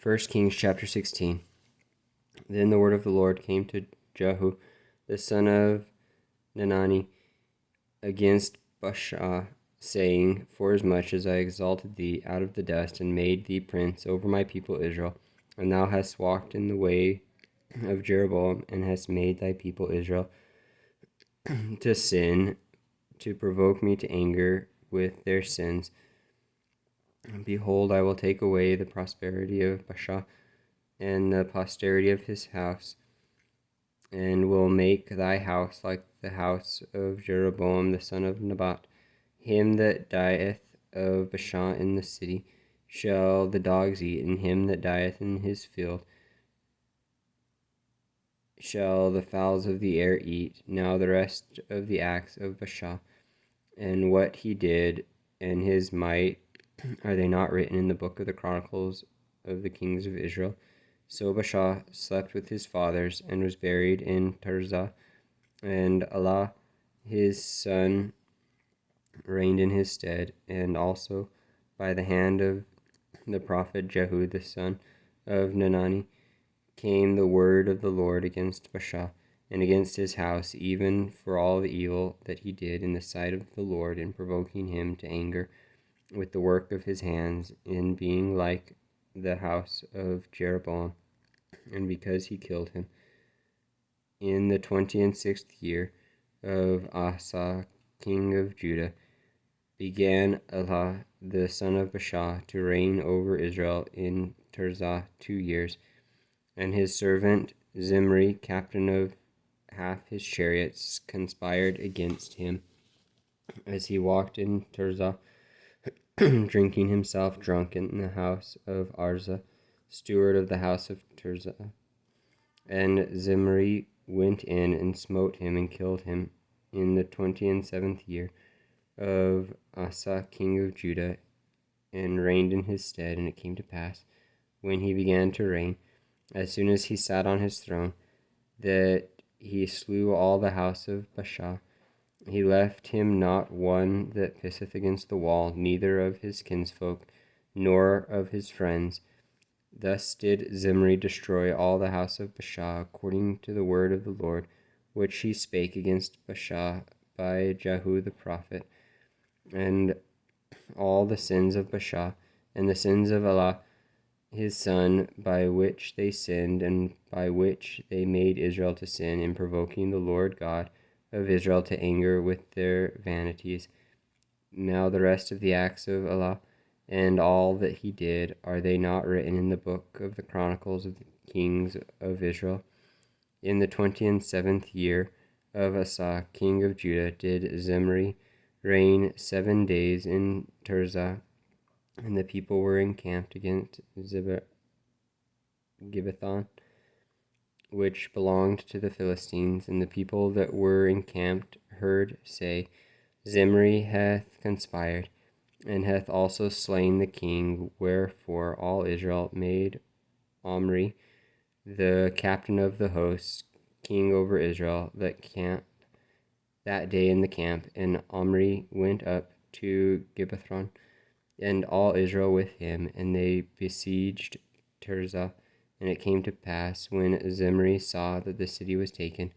1 Kings chapter 16. Then the word of the Lord came to Jehu, the son of Hanani, against Baasha, saying, Forasmuch as I exalted thee out of the dust, and made thee prince over my people Israel, and thou hast walked in the way of Jeroboam, and hast made thy people Israel to sin, to provoke me to anger with their sins, behold, I will take away the prosperity of Baasha, and the posterity of his house, and will make thy house like the house of Jeroboam the son of Nebat. Him that dieth of Baasha in the city shall the dogs eat, and him that dieth in his field shall the fowls of the air eat. Now the rest of the acts of Baasha, and what he did, and his might, are they not written in the book of the Chronicles of the kings of Israel? So Baasha slept with his fathers, and was buried in Tirzah, and Allah his son reigned in his stead, and also by the hand of the prophet Jehu the son of Hanani came the word of the Lord against Baasha, and against his house, even for all the evil that he did in the sight of the Lord, in provoking him to anger with the work of his hands, in being like the house of Jeroboam, and because he killed him. In the 26th year of Asa, king of Judah, began Elah, the son of Baasha, to reign over Israel in Tirzah 2 years. And his servant Zimri, captain of half his chariots, conspired against him as he walked in Tirzah, drinking himself drunk in the house of Arza, steward of the house of Tirzah. And Zimri went in and smote him and killed him in the 27th year of Asa king of Judah, and reigned in his stead. And it came to pass, when he began to reign, as soon as he sat on his throne, that he slew all the house of Baasha. He left him not one that pisseth against the wall, neither of his kinsfolk, nor of his friends. Thus did Zimri destroy all the house of Baasha, according to the word of the Lord, which he spake against Baasha by Jehu the prophet. And all the sins of Baasha, and the sins of Allah his son, by which they sinned, and by which they made Israel to sin, in provoking the Lord God of Israel to anger with their vanities. Now the rest of the acts of Allah, and all that he did, are they not written in the book of the Chronicles of the kings of Israel? In the 27th year of Asa, king of Judah, did Zimri reign 7 days in Tirzah, and the people were encamped against Gibbethon, which belonged to the Philistines. And the people that were encamped heard say, Zimri hath conspired, and hath also slain the king. Wherefore all Israel made Omri, the captain of the hosts, king over Israel, that day in the camp. And Omri went up to Gibbethon, and all Israel with him, and they besieged Tirzah. And it came to pass, when Zimri saw that the city was taken,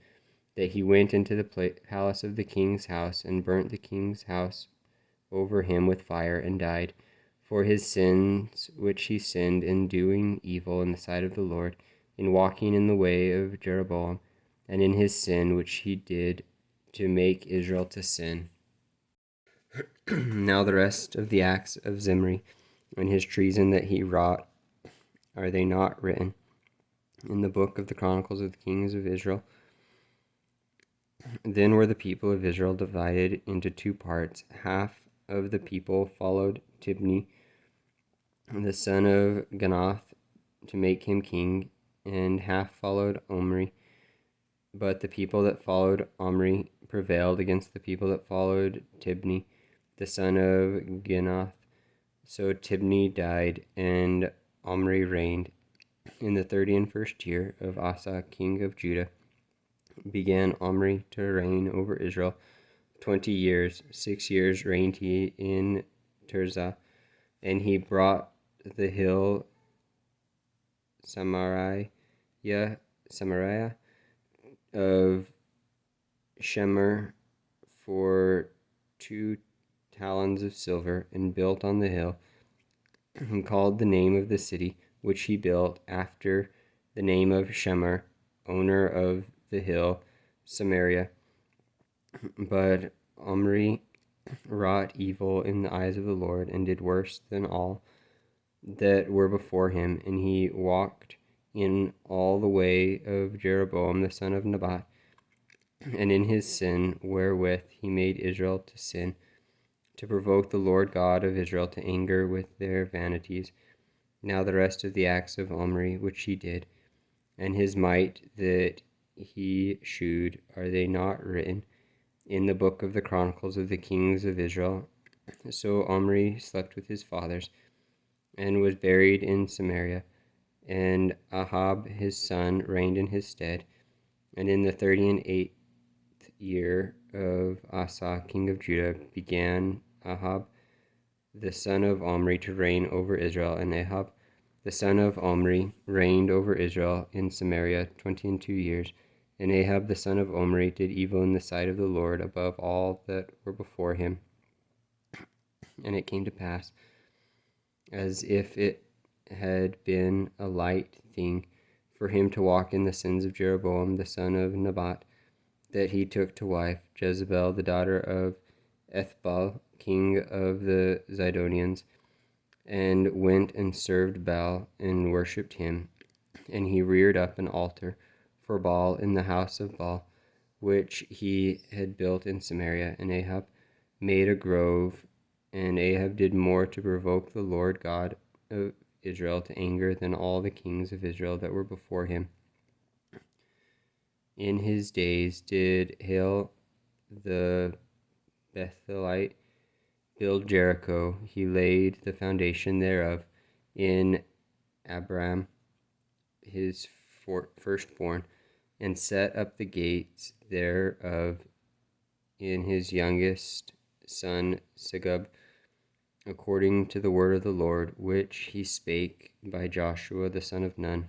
that he went into the palace of the king's house, and burnt the king's house over him with fire, and died, for his sins which he sinned in doing evil in the sight of the Lord, in walking in the way of Jeroboam, and in his sin which he did to make Israel to sin. Now the rest of the acts of Zimri, and his treason that he wrought, are they not written in the book of the Chronicles of the kings of Israel? Then were the people of Israel divided into 2 parts. Half of the people followed Tibni, the son of Ganath, to make him king, and half followed Omri. But the people that followed Omri prevailed against the people that followed Tibni, the son of Ginath. So Tibni died, and Omri reigned. In the 31st year of Asa, king of Judah, began Omri to reign over Israel 20 years. 6 years reigned he in Tirzah, and he brought the hill Samaria, Samaria of Shemer for 2 talents of silver, and built on the hill, and called the name of the city which he built after the name of Shemer, owner of the hill, Samaria. But Omri wrought evil in the eyes of the Lord, and did worse than all that were before him, and he walked in all the way of Jeroboam the son of Nebat, and in his sin wherewith he made Israel to sin, to provoke the Lord God of Israel to anger with their vanities. Now the rest of the acts of Omri which he did, and his might that he shewed, are they not written in the book of the Chronicles of the kings of Israel? So Omri slept with his fathers, and was buried in Samaria, and Ahab his son reigned in his stead. And in the 38th year of Asa king of Judah began Ahab the son of Omri to reign over Israel, and Ahab the son of Omri reigned over Israel in Samaria 22 years. And Ahab the son of Omri did evil in the sight of the Lord above all that were before him. And it came to pass, as if it had been a light thing for him to walk in the sins of Jeroboam the son of Nebat, that he took to wife Jezebel the daughter of Ethbaal king of the Zidonians, and went and served Baal and worshipped him. And he reared up an altar for Baal in the house of Baal, which he had built in Samaria. And Ahab made a grove, and Ahab did more to provoke the Lord God of Israel to anger than all the kings of Israel that were before him. In his days did Hiel the Bethelite build Jericho. He laid the foundation thereof in Abram his firstborn, and set up the gates thereof in his youngest son Segub, according to the word of the Lord, which he spake by Joshua the son of Nun.